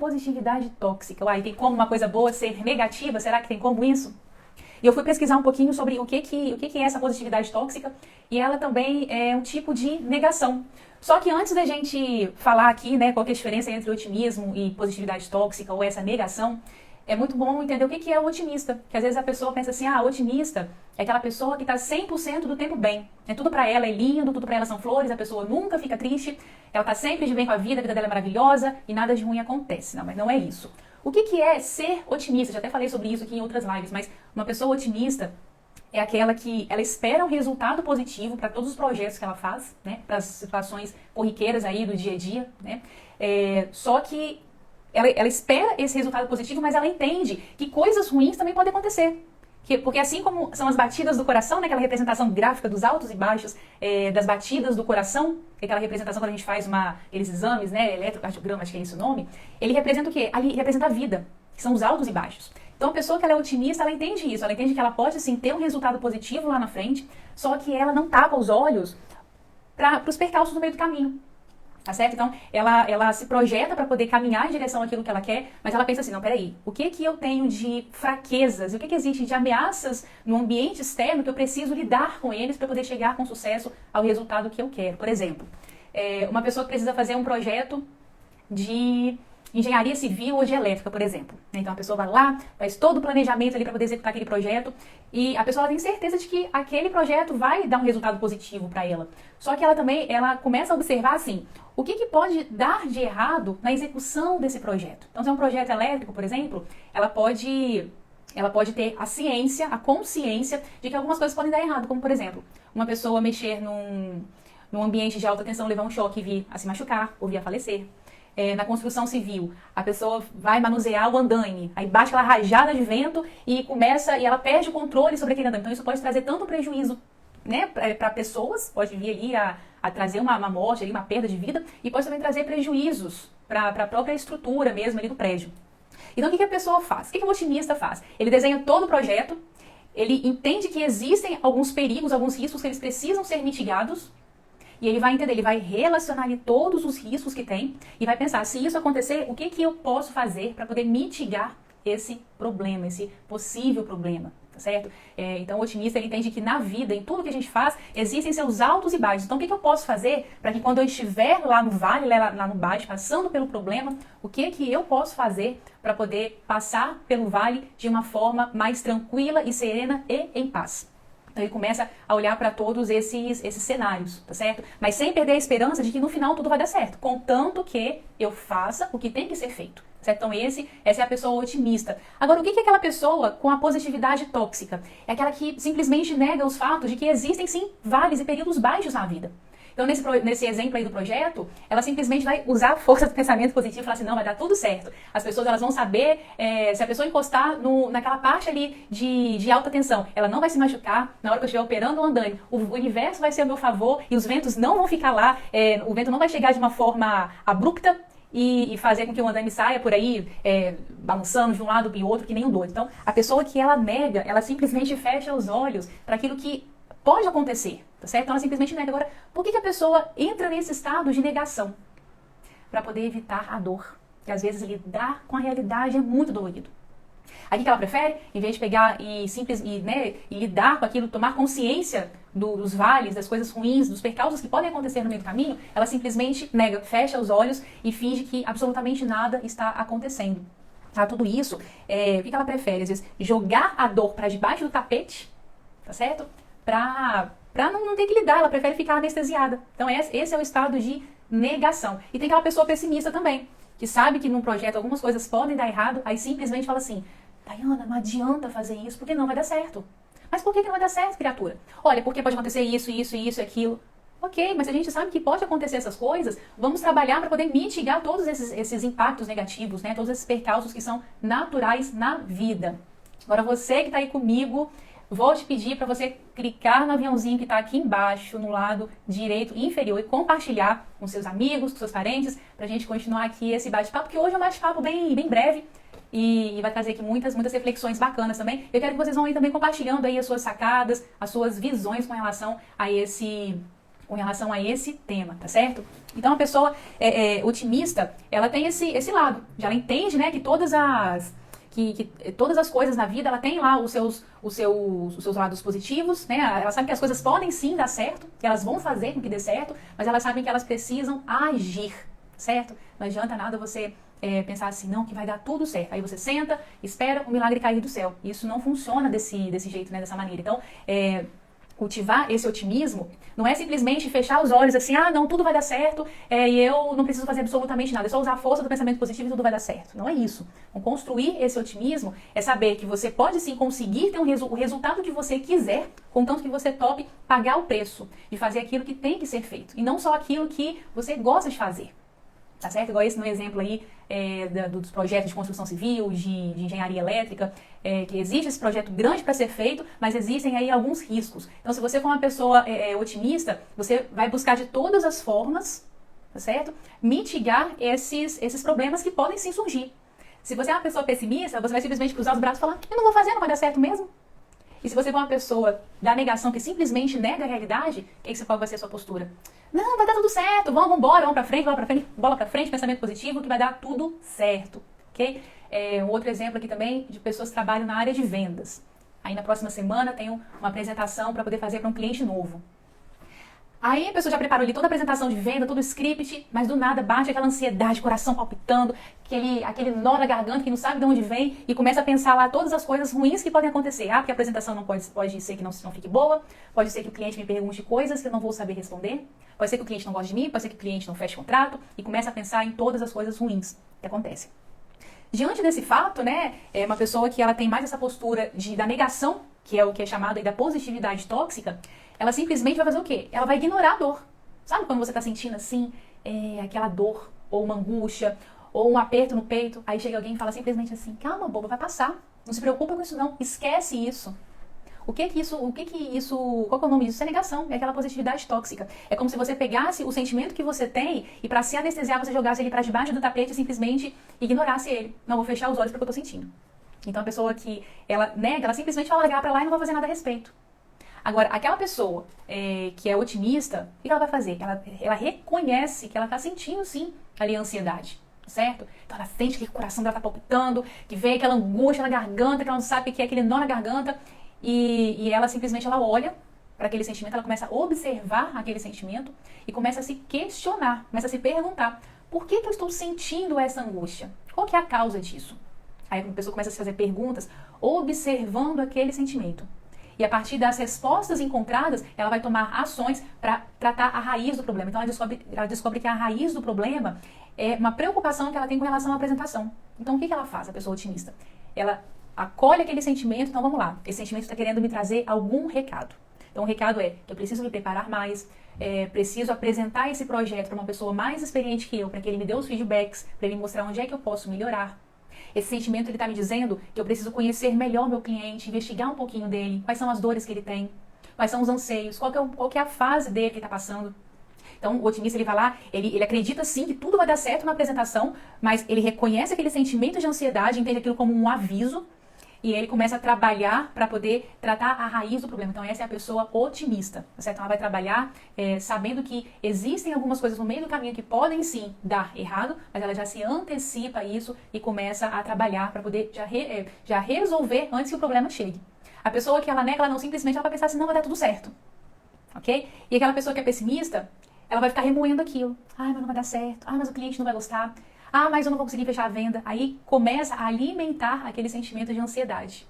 positividade tóxica. Uai, tem como uma coisa boa ser negativa? Será que tem como isso? E eu fui pesquisar um pouquinho sobre o que é essa positividade tóxica, e ela também é um tipo de negação. Só que antes da gente falar aqui, né, qual que é a diferença entre otimismo e positividade tóxica, ou essa negação, é muito bom entender o que é o otimista. Porque às vezes a pessoa pensa assim, otimista é aquela pessoa que está 100% do tempo bem. Tudo para ela é lindo, tudo para ela são flores, a pessoa nunca fica triste, ela está sempre de bem com a vida dela é maravilhosa e nada de ruim acontece. Não, mas não é isso. O que é ser otimista? Já até falei sobre isso aqui em outras lives, mas uma pessoa otimista é aquela que ela espera um resultado positivo para todos os projetos que ela faz, né? Para as situações corriqueiras aí do dia a dia, né? Só que ela espera esse resultado positivo, mas ela entende que coisas ruins também podem acontecer. Porque assim como são as batidas do coração, né, aquela representação gráfica dos altos e baixos das batidas do coração, aquela representação quando a gente faz aqueles exames, né, eletrocardiograma, acho que é esse o nome, ele representa o quê? Ali representa a vida, que são os altos e baixos. Então a pessoa que ela é otimista, ela entende isso, ela entende que ela pode sim ter um resultado positivo lá na frente, só que ela não tapa os olhos para os percalços no meio do caminho. Tá certo? Então, ela se projeta para poder caminhar em direção àquilo que ela quer, mas ela pensa assim, não, peraí, o que eu tenho de fraquezas, e o que existe de ameaças no ambiente externo que eu preciso lidar com eles para poder chegar com sucesso ao resultado que eu quero? Por exemplo, uma pessoa que precisa fazer um projeto de engenharia civil ou de elétrica, por exemplo. Então a pessoa vai lá, faz todo o planejamento ali para poder executar aquele projeto e a pessoa tem certeza de que aquele projeto vai dar um resultado positivo para ela. Só que ela começa a observar assim, o que pode dar de errado na execução desse projeto. Então se é um projeto elétrico, por exemplo, ela pode ter a ciência, a consciência de que algumas coisas podem dar errado, como por exemplo, uma pessoa mexer num ambiente de alta tensão, levar um choque e vir a se machucar ou vir a falecer. Na construção civil, a pessoa vai manusear o andaime, aí bate aquela rajada de vento e ela perde o controle sobre aquele andaime. Então isso pode trazer tanto prejuízo, né, para pessoas, pode vir ali a trazer uma morte, ali, uma perda de vida, e pode também trazer prejuízos para a própria estrutura mesmo ali do prédio. Então o que a pessoa faz? O que o otimista faz? Ele desenha todo o projeto, ele entende que existem alguns perigos, alguns riscos que eles precisam ser mitigados, e ele vai entender, ele vai relacionar ali todos os riscos que tem e vai pensar, se isso acontecer, o que eu posso fazer para poder mitigar esse problema, esse possível problema, tá certo? Então o otimista, ele entende que na vida, em tudo que a gente faz, existem seus altos e baixos. Então o que eu posso fazer para que quando eu estiver lá no vale, lá no baixo, passando pelo problema, o que eu posso fazer para poder passar pelo vale de uma forma mais tranquila e serena e em paz? Então ele começa a olhar para todos esses cenários, tá certo? Mas sem perder a esperança de que no final tudo vai dar certo, contanto que eu faça o que tem que ser feito, certo? Então essa é a pessoa otimista. Agora, o que é aquela pessoa com a positividade tóxica? É aquela que simplesmente nega os fatos de que existem sim vales e períodos baixos na vida. Então, nesse exemplo aí do projeto, ela simplesmente vai usar a força do pensamento positivo e falar assim, não, vai dar tudo certo. As pessoas elas vão saber, se a pessoa encostar naquela parte ali de alta tensão, ela não vai se machucar na hora que eu estiver operando o andaime. O universo vai ser a meu favor e os ventos não vão ficar lá, o vento não vai chegar de uma forma abrupta e fazer com que o andaime saia por aí, balançando de um lado para o outro, que nem um doido. Então, a pessoa que ela nega, ela simplesmente fecha os olhos para aquilo que pode acontecer, tá certo? Então ela simplesmente nega. Agora, por que a pessoa entra nesse estado de negação? Para poder evitar a dor. Porque às vezes lidar com a realidade é muito dolorido. Aí o que ela prefere? Em vez de pegar e lidar com aquilo, tomar consciência dos vales, das coisas ruins, dos percalços que podem acontecer no meio do caminho, ela simplesmente nega, fecha os olhos e finge que absolutamente nada está acontecendo. Tá? Tudo isso, o que ela prefere? Às vezes, jogar a dor para debaixo do tapete, tá certo? Pra não ter que lidar, ela prefere ficar anestesiada. Então esse é o estado de negação. E tem aquela pessoa pessimista também, que sabe que num projeto algumas coisas podem dar errado, aí simplesmente fala assim, Dayana, não adianta fazer isso, porque não vai dar certo. Mas por que não vai dar certo, criatura? Olha, porque pode acontecer isso, isso, isso e aquilo. Ok, mas a gente sabe que pode acontecer essas coisas, vamos trabalhar para poder mitigar todos esses impactos negativos, né? Todos esses percalços que são naturais na vida. Agora você que está aí comigo, vou te pedir para você clicar no aviãozinho que está aqui embaixo, no lado direito inferior, e compartilhar com seus amigos, com seus parentes, para a gente continuar aqui esse bate-papo, porque hoje é um bate-papo bem breve e vai trazer aqui muitas reflexões bacanas também. Eu quero que vocês vão aí também compartilhando aí as suas sacadas, as suas visões com relação a esse com relação a esse tema, tá certo? Então a pessoa otimista, ela tem esse lado, já ela entende, né, que todas as coisas na vida, ela tem lá os seus lados positivos, né? Ela sabe que as coisas podem sim dar certo, que elas vão fazer com que dê certo, mas elas sabem que elas precisam agir, certo? Não adianta nada você pensar assim, não, que vai dar tudo certo. Aí você senta, espera o milagre cair do céu. Isso não funciona desse jeito, né? Dessa maneira. Então, cultivar esse otimismo não é simplesmente fechar os olhos assim, ah, não, tudo vai dar certo, e eu não preciso fazer absolutamente nada, é só usar a força do pensamento positivo e tudo vai dar certo. Não é isso. Então, construir esse otimismo é saber que você pode sim conseguir ter o resultado que você quiser, contanto que você tope pagar o preço de fazer aquilo que tem que ser feito, e não só aquilo que você gosta de fazer. Tá certo? Igual esse no exemplo aí dos projetos de construção civil, de engenharia elétrica, que existe esse projeto grande para ser feito, mas existem aí alguns riscos. Então, se você for uma pessoa otimista, você vai buscar de todas as formas, tá certo? Mitigar esses problemas que podem sim surgir. Se você é uma pessoa pessimista, você vai simplesmente cruzar os braços e falar, eu não vou fazer, não vai dar certo mesmo. E se você for uma pessoa da negação que simplesmente nega a realidade, qual vai ser a sua postura? Não, vai dar tudo certo, vamos embora, vamos pra frente, bola pra frente, pensamento positivo, que vai dar tudo certo, ok? Um outro exemplo aqui também de pessoas que trabalham na área de vendas. Aí na próxima semana tenho uma apresentação para poder fazer para um cliente novo. Aí a pessoa já preparou ali toda a apresentação de venda, todo o script, mas do nada bate aquela ansiedade, coração palpitando, aquele nó na garganta que não sabe de onde vem e começa a pensar lá todas as coisas ruins que podem acontecer. Ah, porque a apresentação não pode ser que não fique boa, pode ser que o cliente me pergunte coisas que eu não vou saber responder, pode ser que o cliente não goste de mim, pode ser que o cliente não feche contrato e começa a pensar em todas as coisas ruins que acontecem. Diante desse fato, né, é uma pessoa que ela tem mais essa postura da negação, que é o que é chamado aí da positividade tóxica, ela simplesmente vai fazer o quê? Ela vai ignorar a dor. Sabe quando você está sentindo assim, aquela dor, ou uma angústia, ou um aperto no peito, aí chega alguém e fala simplesmente assim, calma, boba, vai passar. Não se preocupa com isso não, esquece isso. Qual que é o nome disso? Isso é negação, é aquela positividade tóxica. É como se você pegasse o sentimento que você tem e para se anestesiar você jogasse ele para debaixo do tapete e simplesmente ignorasse ele. Não, vou fechar os olhos porque eu tô sentindo. Então a pessoa que ela nega, ela simplesmente vai largar para lá e não vai fazer nada a respeito. Agora, aquela pessoa que é otimista, o que ela vai fazer? Ela reconhece que ela está sentindo sim ali a ansiedade, certo? Então ela sente que o coração dela está palpitando, que vem aquela angústia na garganta, que ela não sabe o que é aquele nó na garganta, e ela simplesmente olha para aquele sentimento, ela começa a observar aquele sentimento e começa a se questionar, começa a se perguntar, por que eu estou sentindo essa angústia? Qual que é a causa disso? Aí a pessoa começa a se fazer perguntas, observando aquele sentimento. E a partir das respostas encontradas, ela vai tomar ações para tratar a raiz do problema. Então ela descobre que a raiz do problema é uma preocupação que ela tem com relação à apresentação. Então o que ela faz, a pessoa otimista? Ela acolhe aquele sentimento, então vamos lá. Esse sentimento está querendo me trazer algum recado. Então o recado é que eu preciso me preparar mais, preciso apresentar esse projeto para uma pessoa mais experiente que eu, para que ele me dê os feedbacks, para ele me mostrar onde é que eu posso melhorar. Esse sentimento ele está me dizendo que eu preciso conhecer melhor meu cliente, investigar um pouquinho dele, quais são as dores que ele tem, quais são os anseios, qual que é a fase dele que está passando. Então o otimista ele vai lá, ele acredita sim que tudo vai dar certo na apresentação, mas ele reconhece aquele sentimento de ansiedade, entende aquilo como um aviso, e ele começa a trabalhar para poder tratar a raiz do problema. Então essa é a pessoa otimista, certo? Ela vai trabalhar sabendo que existem algumas coisas no meio do caminho que podem sim dar errado, mas ela já se antecipa a isso e começa a trabalhar para poder já resolver antes que o problema chegue. A pessoa que ela nega, ela não simplesmente ela vai pensar assim, não vai dar tudo certo, ok? E aquela pessoa que é pessimista, ela vai ficar remoendo aquilo. Mas não vai dar certo. Mas o cliente não vai gostar. Mas eu não vou conseguir fechar a venda. Aí começa a alimentar aquele sentimento de ansiedade.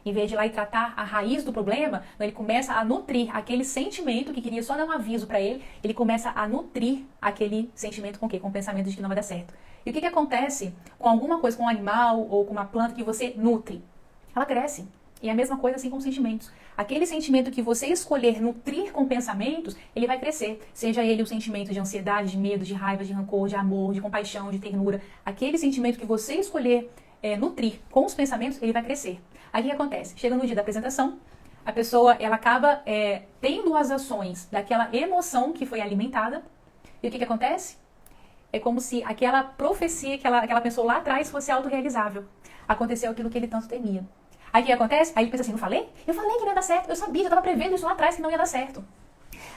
Em vez de ir lá e tratar a raiz do problema, ele começa a nutrir aquele sentimento que queria só dar um aviso para ele começa a nutrir aquele sentimento com o quê? Com o pensamento de que não vai dar certo. E o que acontece com alguma coisa, com um animal ou com uma planta que você nutre? Ela cresce. E é a mesma coisa assim com os sentimentos. Aquele sentimento que você escolher nutrir com pensamentos, ele vai crescer. Seja ele o sentimento de ansiedade, de medo, de raiva, de rancor, de amor, de compaixão, de ternura. Aquele sentimento que você escolher nutrir com os pensamentos, ele vai crescer. Aí o que acontece? Chega no dia da apresentação, a pessoa ela acaba tendo as ações daquela emoção que foi alimentada. E o que acontece? É como se aquela profecia que ela pensou lá atrás fosse autorrealizável. Aconteceu aquilo que ele tanto temia. Aí o que acontece? Aí ele pensa assim, não falei? Eu falei que não ia dar certo, eu sabia, eu estava prevendo isso lá atrás que não ia dar certo.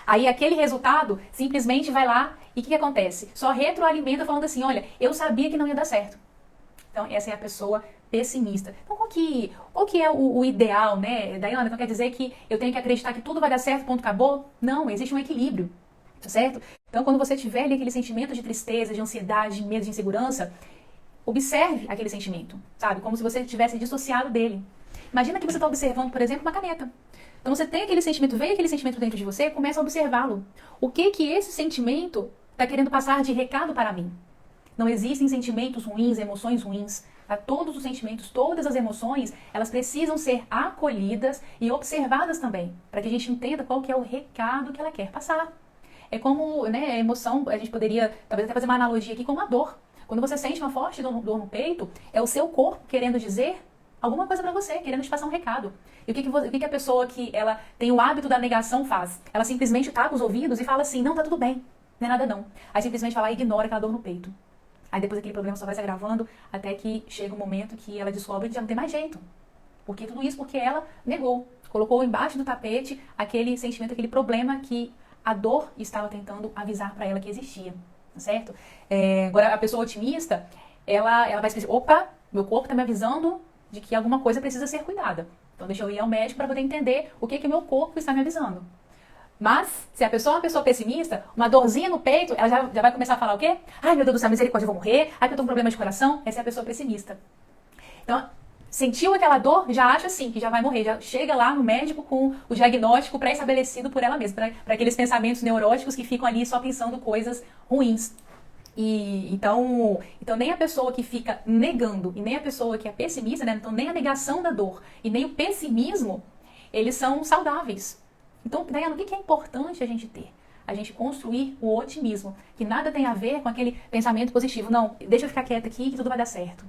Aí aquele resultado simplesmente vai lá e o que acontece? Só retroalimenta falando assim, olha, eu sabia que não ia dar certo. Então essa é a pessoa pessimista. Então qual que é o ideal, né, Daiana? Então quer dizer que eu tenho que acreditar que tudo vai dar certo, ponto, acabou? Não, existe um equilíbrio, tá certo? Então quando você tiver ali aquele sentimento de tristeza, de ansiedade, de medo, de insegurança, observe aquele sentimento, sabe? Como se você tivesse dissociado dele. Imagina que você está observando, por exemplo, uma caneta. Então você tem aquele sentimento, veio aquele sentimento dentro de você, começa a observá-lo. O que esse sentimento está querendo passar de recado para mim? Não existem sentimentos ruins, emoções ruins. Tá? Todos os sentimentos, todas as emoções, elas precisam ser acolhidas e observadas também, para que a gente entenda qual que é o recado que ela quer passar. É como, né, a emoção, a gente poderia talvez até fazer uma analogia aqui com uma dor. Quando você sente uma forte dor no peito, é o seu corpo querendo dizer alguma coisa para você, querendo te passar um recado. E o que a pessoa que ela tem o hábito da negação faz? Ela simplesmente tapa os ouvidos e fala assim, não, tá tudo bem, não é nada não. Aí simplesmente fala, ignora aquela dor no peito. Aí depois aquele problema só vai se agravando até que chega um momento que ela descobre que já não tem mais jeito. Porque tudo isso porque ela negou, colocou embaixo do tapete aquele sentimento, aquele problema que a dor estava tentando avisar para ela que existia, tá certo? Agora a pessoa otimista, ela vai dizer, opa, meu corpo está me avisando de que alguma coisa precisa ser cuidada. Então deixa eu ir ao médico para poder entender o que o meu corpo está me avisando. Mas, se a pessoa é uma pessoa pessimista, uma dorzinha no peito, ela já vai começar a falar o quê? Ai, meu Deus do céu, misericórdia, eu vou morrer. Ai, que eu tô com problema de coração. Essa é a pessoa pessimista. Então, sentiu aquela dor, já acha assim, que já vai morrer. Já chega lá no médico com o diagnóstico pré-estabelecido por ela mesma. Para aqueles pensamentos neuróticos que ficam ali só pensando coisas ruins. Então nem a pessoa que fica negando e nem a pessoa que é pessimista, né? Então nem a negação da dor e nem o pessimismo, eles são saudáveis. Então, Daiana, o que é importante a gente ter? A gente construir o otimismo, que nada tem a ver com aquele pensamento positivo. Não, deixa eu ficar quieta aqui que tudo vai dar certo.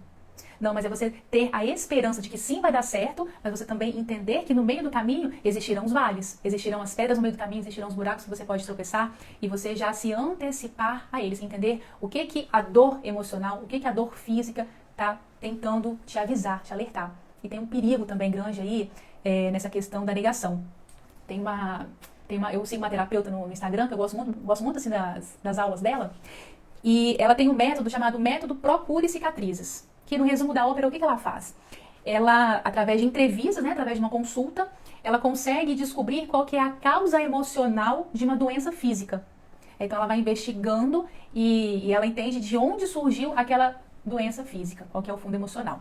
Não, mas é você ter a esperança de que sim vai dar certo, mas você também entender que no meio do caminho existirão os vales, existirão as pedras no meio do caminho, existirão os buracos que você pode tropeçar e você já se antecipar a eles, entender o que a dor emocional, o que a dor física está tentando te avisar, te alertar. E tem um perigo também grande aí nessa questão da negação. Eu sigo uma terapeuta no Instagram, que eu gosto muito assim, das aulas dela, e ela tem um método chamado Método Procure Cicatrizes, que no resumo da ópera, o que ela faz? Ela, através de entrevistas, né, através de uma consulta, ela consegue descobrir qual que é a causa emocional de uma doença física. Então ela vai investigando e ela entende de onde surgiu aquela doença física, qual que é o fundo emocional.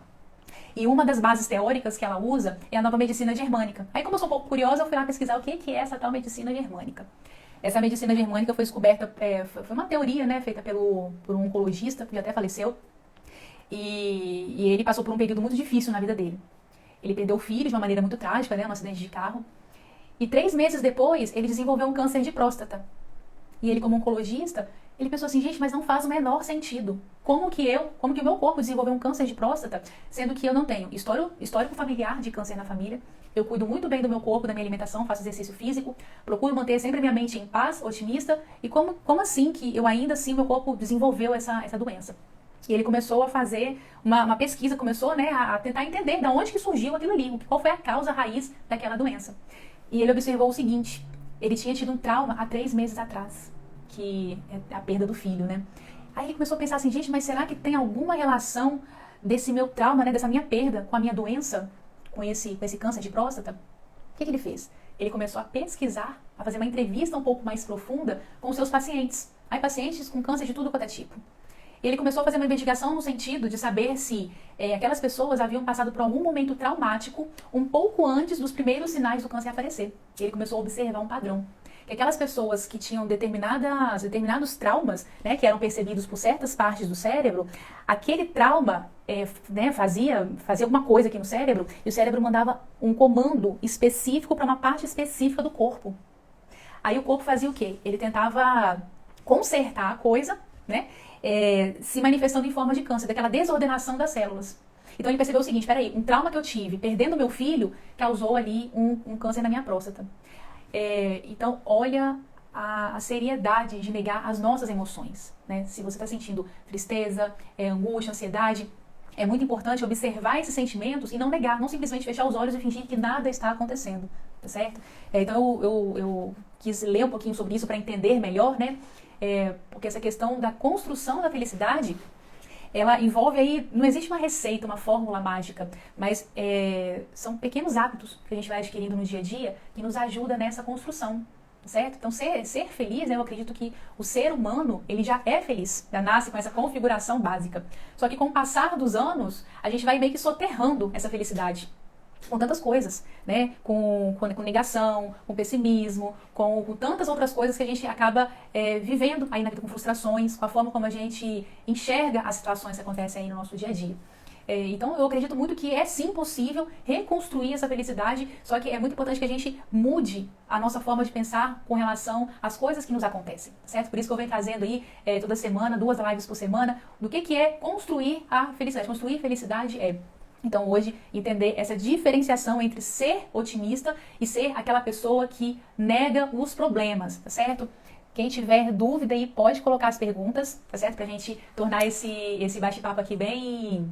E uma das bases teóricas que ela usa é a nova medicina germânica. Aí, como eu sou um pouco curiosa, eu fui lá pesquisar o que é essa tal medicina germânica. Essa medicina germânica foi descoberta, foi uma teoria, né, feita por um oncologista, que até faleceu. E ele passou por um período muito difícil na vida dele. Ele perdeu o filho de uma maneira muito trágica, né, num acidente de carro. E 3 meses depois, ele desenvolveu um câncer de próstata. E ele, como oncologista, ele pensou assim, gente, mas não faz o menor sentido. Como que o meu corpo desenvolveu um câncer de próstata, sendo que eu não tenho histórico familiar de câncer na família. Eu cuido muito bem do meu corpo, da minha alimentação, faço exercício físico, procuro manter sempre a minha mente em paz, otimista. E como assim que eu ainda assim, meu corpo desenvolveu essa doença? E ele começou a fazer uma pesquisa, começou, né, a tentar entender de onde que surgiu aquilo ali, qual foi a causa raiz daquela doença. E ele observou o seguinte, ele tinha tido um trauma há 3 meses atrás, que é a perda do filho, né? Aí ele começou a pensar assim, gente, mas será que tem alguma relação desse meu trauma, né, dessa minha perda com a minha doença, com esse câncer de próstata? O que ele fez? Ele começou a pesquisar, a fazer uma entrevista um pouco mais profunda com os seus pacientes. Aí pacientes com câncer de tudo quanto é tipo. Ele começou a fazer uma investigação no sentido de saber se aquelas pessoas haviam passado por algum momento traumático um pouco antes dos primeiros sinais do câncer aparecer. Ele começou a observar um padrão. Que aquelas pessoas que tinham determinados traumas, né, que eram percebidos por certas partes do cérebro, aquele trauma né, fazia alguma coisa aqui no cérebro e o cérebro mandava um comando específico para uma parte específica do corpo. Aí o corpo fazia o quê? Ele tentava consertar a coisa, né, se manifestando em forma de câncer, daquela desordenação das células. Então ele percebeu o seguinte, peraí, um trauma que eu tive perdendo meu filho causou ali um câncer na minha próstata. Então, olha a seriedade de negar as nossas emoções, né? Se você está sentindo tristeza, angústia, ansiedade, é muito importante observar esses sentimentos e não negar, não simplesmente fechar os olhos e fingir que nada está acontecendo, tá certo? Então, eu quis ler um pouquinho sobre isso para entender melhor, né? Porque essa questão da construção da felicidade, ela envolve aí, não existe uma receita, uma fórmula mágica, mas são pequenos hábitos que a gente vai adquirindo no dia a dia que nos ajuda nessa construção, certo? Então, ser feliz, eu acredito que o ser humano, ele já é feliz, já nasce com essa configuração básica. Só que com o passar dos anos, a gente vai meio que soterrando essa felicidade com tantas coisas, né? Com negação, com pessimismo, com tantas outras coisas que a gente acaba vivendo aí na vida, com frustrações, com a forma como a gente enxerga as situações que acontecem aí no nosso dia a dia. Então, eu acredito muito que é sim possível reconstruir essa felicidade, só que é muito importante que a gente mude a nossa forma de pensar com relação às coisas que nos acontecem, certo? Por isso que eu venho trazendo aí toda semana, 2 lives por semana, do que é construir a felicidade. Construir felicidade Então, hoje, entender essa diferenciação entre ser otimista e ser aquela pessoa que nega os problemas, tá certo? Quem tiver dúvida aí pode colocar as perguntas, tá certo? Pra gente tornar esse bate-papo aqui bem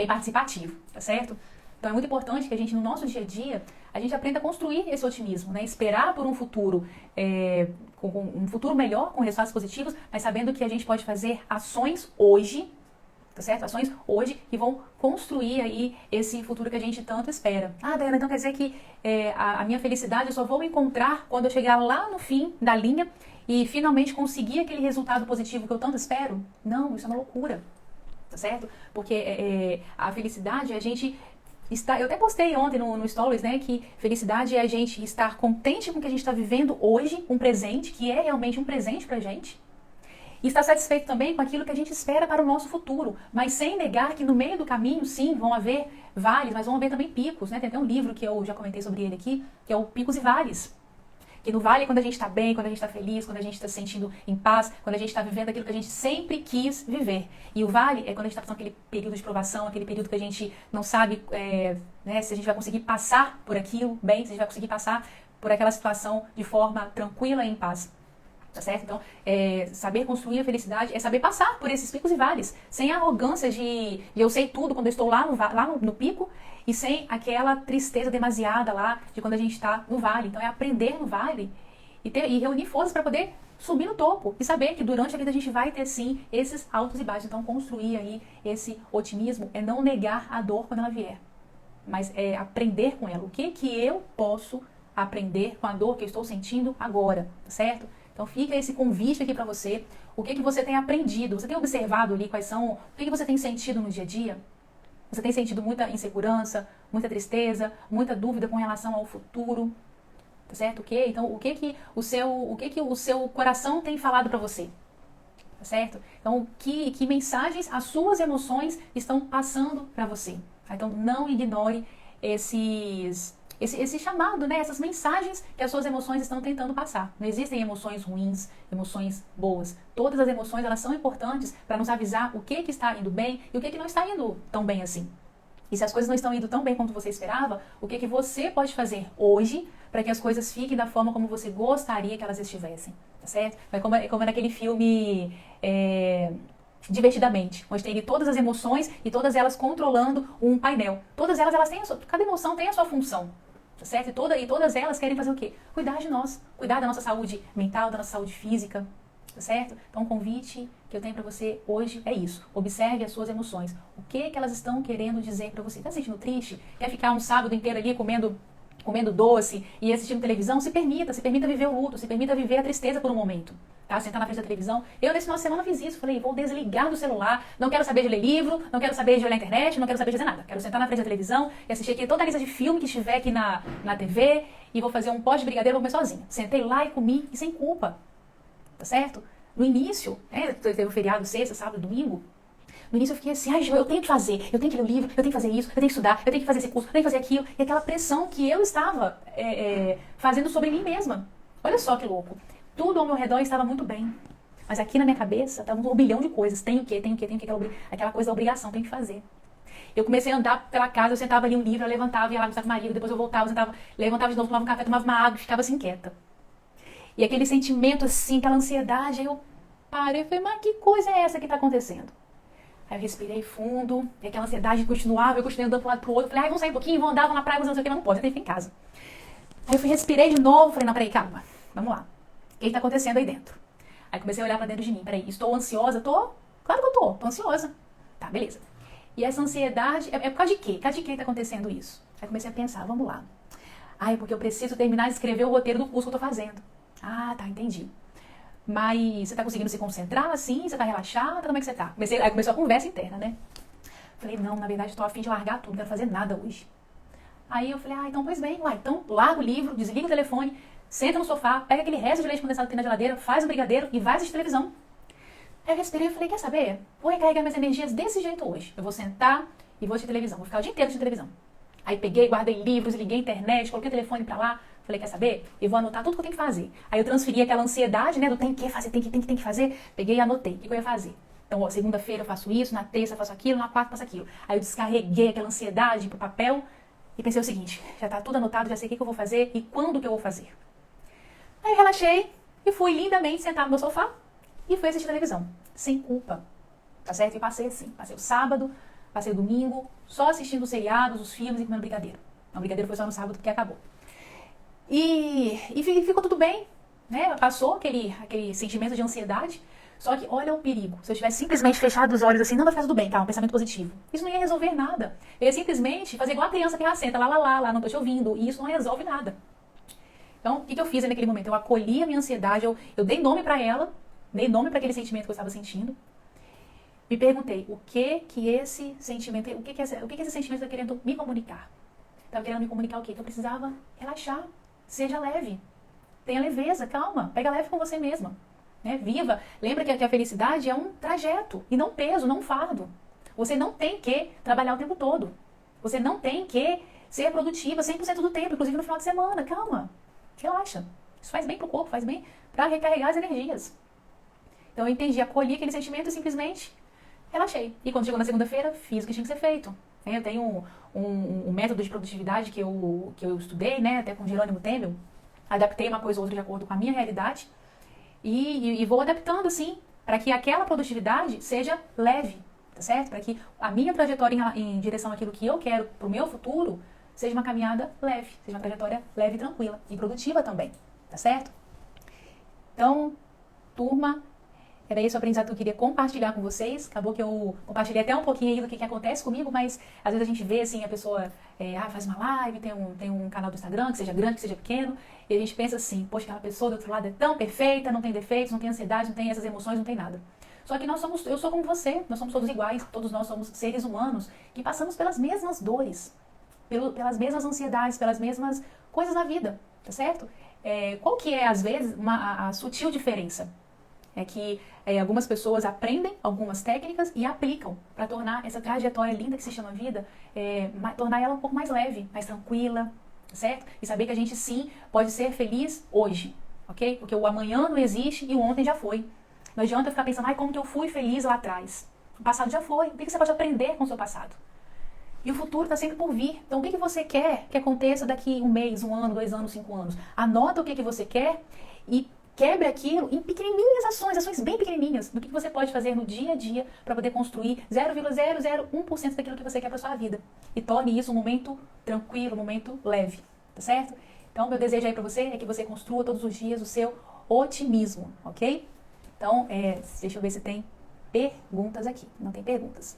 participativo, tá certo? Então, é muito importante que a gente, no nosso dia a dia, a gente aprenda a construir esse otimismo, né? Esperar por um futuro, com um futuro melhor, com resultados positivos, mas sabendo que a gente pode fazer ações hoje, tá certo? Ações hoje que vão construir aí esse futuro que a gente tanto espera. Ah, Daiana, então quer dizer que a minha felicidade eu só vou encontrar quando eu chegar lá no fim da linha e finalmente conseguir aquele resultado positivo que eu tanto espero? Não, isso é uma loucura, tá certo? Porque a felicidade, a gente está... Eu até postei ontem no Stories, né, que felicidade é a gente estar contente com o que a gente está vivendo hoje, um presente, que é realmente um presente pra gente, e estar satisfeito também com aquilo que a gente espera para o nosso futuro, mas sem negar que no meio do caminho, sim, vão haver vales, mas vão haver também picos, né? Tem até um livro que eu já comentei sobre ele aqui, que é o Picos e Vales. Que no vale é quando a gente está bem, quando a gente está feliz, quando a gente está se sentindo em paz, quando a gente está vivendo aquilo que a gente sempre quis viver. E o vale é quando a gente está passando aquele período de provação, aquele período que a gente não sabe né, se a gente vai conseguir passar por aquilo bem, se a gente vai conseguir passar por aquela situação de forma tranquila e em paz. Tá certo? Então, saber construir a felicidade é saber passar por esses picos e vales, sem a arrogância de eu sei tudo quando eu estou lá no pico, e sem aquela tristeza demasiada lá de quando a gente está no vale. Então, é aprender no vale e reunir forças para poder subir no topo e saber que durante a vida a gente vai ter sim esses altos e baixos. Então, construir aí esse otimismo é não negar a dor quando ela vier, mas é aprender com ela. O que eu posso aprender com a dor que eu estou sentindo agora, tá certo? Então fica esse convite aqui para você. O que você tem aprendido? Você tem observado ali quais são... O que você tem sentido no dia a dia? Você tem sentido muita insegurança, muita tristeza, muita dúvida com relação ao futuro? Tá certo? Então, o que o seu coração tem falado para você? Tá certo? Então, que mensagens as suas emoções estão passando para você? Então, não ignore esse chamado, né? Essas mensagens que as suas emoções estão tentando passar. Não existem emoções ruins, emoções boas. Todas as emoções, elas são importantes para nos avisar o que está indo bem e o que não está indo tão bem assim. E se as coisas não estão indo tão bem como você esperava, o que você pode fazer hoje para que as coisas fiquem da forma como você gostaria que elas estivessem, tá certo? É como naquele filme... Divertidamente, onde tem ali todas as emoções e todas elas controlando um painel. Todas elas têm cada emoção tem a sua função, tá certo? E todas elas querem fazer o quê? Cuidar de nós, cuidar da nossa saúde mental, da nossa saúde física, tá certo? Então o convite que eu tenho pra você hoje é isso. Observe as suas emoções. O que elas estão querendo dizer pra você? Tá se sentindo triste? Quer ficar um sábado inteiro ali comendo doce e assistindo televisão? Se permita viver o luto, se permita viver a tristeza por um momento. Tá? Sentar na frente da televisão. Eu, nesse final de semana, fiz isso. Falei, vou desligar do celular. Não quero saber de ler livro, não quero saber de olhar a internet, não quero saber de fazer nada. Quero sentar na frente da televisão e assistir aqui toda a lista de filme que estiver aqui na TV e vou fazer um pote de brigadeiro, vou comer sozinha. Sentei lá e comi, e sem culpa. Tá certo? No início, teve o feriado, sexta, sábado, domingo. No início eu fiquei assim, ai, eu tenho que fazer, eu tenho que ler o livro, eu tenho que fazer isso, eu tenho que estudar, eu tenho que fazer esse curso, eu tenho que fazer aquilo. E aquela pressão que eu estava fazendo sobre mim mesma. Olha só que louco. Tudo ao meu redor estava muito bem. Mas aqui na minha cabeça estava um turbilhão de coisas. Tenho que, aquela coisa da obrigação, tenho que fazer. Eu comecei a andar pela casa, eu sentava ali um livro, eu levantava, ia lá conversar com o marido, depois eu voltava, levantava de novo, tomava um café, tomava uma água, ficava assim quieta. E aquele sentimento assim, aquela ansiedade, aí eu parei e falei, mas que coisa é essa que está acontecendo? Aí eu respirei fundo, e aquela ansiedade continuava, eu continuei andando para um lado para o outro, falei, ai, vamos sair um pouquinho, vamos andar, vamos na praia, vamos não sei o que, mas não pode, eu tenho que ficar em casa. Aí eu respirei de novo, falei, não, peraí, calma, vamos lá. que está acontecendo aí dentro? Aí comecei a olhar para dentro de mim. Peraí, estou ansiosa? Tô? Claro que eu tô ansiosa. Tá, beleza. E essa ansiedade, é por causa de quê? Por causa de que está acontecendo isso? Aí comecei a pensar, vamos lá. Ah, é porque eu preciso terminar de escrever o roteiro do curso que eu tô fazendo. Ah, tá, entendi. Mas você tá conseguindo se concentrar assim? Você tá relaxada? Como é que você tá? Aí começou a conversa interna, né? Falei, não, na verdade, tô a fim de largar tudo, não quero fazer nada hoje. Aí eu falei, então, pois bem, então larga o livro, desliga o telefone, senta no sofá, pega aquele resto de leite condensado que tem na geladeira, faz um brigadeiro e vai assistir televisão. Aí eu respirei e falei, quer saber? Vou recarregar minhas energias desse jeito hoje. Eu vou sentar e vou assistir televisão, vou ficar o dia inteiro assistindo televisão. Aí peguei, guardei livros, liguei a internet, coloquei o telefone pra lá. Falei, quer saber? Eu vou anotar tudo que eu tenho que fazer. Aí eu transferi aquela ansiedade, né, do tem que fazer, tem que fazer. Peguei e anotei o que eu ia fazer. Então, segunda-feira eu faço isso, na terça eu faço aquilo, na quarta eu faço aquilo. Aí eu descarreguei aquela ansiedade pro papel e pensei o seguinte, já tá tudo anotado, já sei o que eu vou fazer e quando que eu vou fazer. Aí eu relaxei e fui lindamente sentar no meu sofá e fui assistir televisão, sem culpa, tá certo? E passei assim, passei o sábado, passei o domingo, só assistindo os seriados, os filmes e comendo brigadeiro. Não, o brigadeiro foi só no sábado porque acabou. E ficou tudo bem, né? Passou aquele sentimento de ansiedade. Só que olha o perigo. Se eu tivesse simplesmente fechado os olhos assim, não vai ficar tudo bem, tá? Um pensamento positivo. Isso não ia resolver nada. Eu ia simplesmente fazer igual a criança que senta lá, não tô te ouvindo. E isso não resolve nada. Então, o que eu fiz naquele momento? Eu acolhi a minha ansiedade, eu dei nome pra ela, dei nome pra aquele sentimento que eu estava sentindo. Me perguntei, o que esse sentimento está querendo me comunicar? Estava querendo me comunicar o quê? Que eu precisava relaxar. Seja leve. Tenha leveza, calma. Pega leve com você mesma. Né? Viva. Lembra que a felicidade é um trajeto e não peso, não fardo. Você não tem que trabalhar o tempo todo. Você não tem que ser produtiva 100% do tempo, inclusive no final de semana. Calma. Relaxa. Isso faz bem pro corpo, faz bem para recarregar as energias. Então eu entendi, acolhi aquele sentimento e simplesmente relaxei. E quando chegou na segunda-feira, fiz o que tinha que ser feito. Eu tenho um método de produtividade que eu estudei, né, até com Jerônimo Temel. Adaptei uma coisa ou outra de acordo com a minha realidade. E vou adaptando, assim, para que aquela produtividade seja leve, tá certo? Para que a minha trajetória em direção àquilo que eu quero para o meu futuro seja uma caminhada leve, seja uma trajetória leve e tranquila. E produtiva também, tá certo? Então, turma, era esse o aprendizado que eu queria compartilhar com vocês. Acabou que eu compartilhei até um pouquinho aí do que acontece comigo, mas às vezes a gente vê assim, a pessoa faz uma live, tem um canal do Instagram, que seja grande, que seja pequeno, e a gente pensa assim, poxa, aquela pessoa do outro lado é tão perfeita, não tem defeitos, não tem ansiedade, não tem essas emoções, não tem nada. Só que eu sou como você, nós somos todos iguais, todos nós somos seres humanos que passamos pelas mesmas dores, pelas mesmas ansiedades, pelas mesmas coisas na vida, tá certo? Qual que é, às vezes, a sutil diferença? É que algumas pessoas aprendem algumas técnicas e aplicam para tornar essa trajetória linda que se chama vida, tornar ela um pouco mais leve, mais tranquila, certo? E saber que a gente sim pode ser feliz hoje, ok? Porque o amanhã não existe e o ontem já foi. Não adianta ficar pensando, como que eu fui feliz lá atrás? O passado já foi. O que você pode aprender com o seu passado? E o futuro está sempre por vir. Então, o que você quer que aconteça daqui 1 mês, 1 ano, 2 anos, 5 anos? Anota o que você quer e quebre aquilo em pequenininhas ações bem pequenininhas, do que você pode fazer no dia a dia para poder construir 0,001% daquilo que você quer para sua vida. E torne isso um momento tranquilo, um momento leve, tá certo? Então, meu desejo aí para você é que você construa todos os dias o seu otimismo, ok? Então, deixa eu ver se tem perguntas aqui. Não tem perguntas.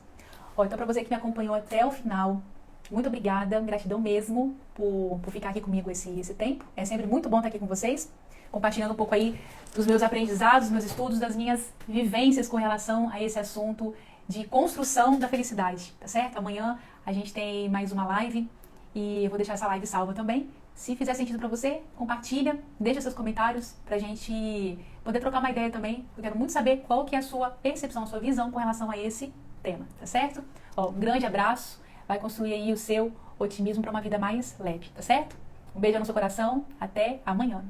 Então, para você que me acompanhou até o final, muito obrigada, gratidão mesmo por ficar aqui comigo esse tempo. É sempre muito bom estar aqui com vocês, compartilhando um pouco aí dos meus aprendizados, dos meus estudos, das minhas vivências com relação a esse assunto de construção da felicidade, tá certo? Amanhã a gente tem mais uma live e eu vou deixar essa live salva também. Se fizer sentido para você, compartilha, deixa seus comentários pra gente poder trocar uma ideia também. Eu quero muito saber qual que é a sua percepção, a sua visão com relação a esse tema, tá certo? Um grande abraço, vai construir aí o seu otimismo para uma vida mais leve, tá certo? Um beijo no seu coração, até amanhã.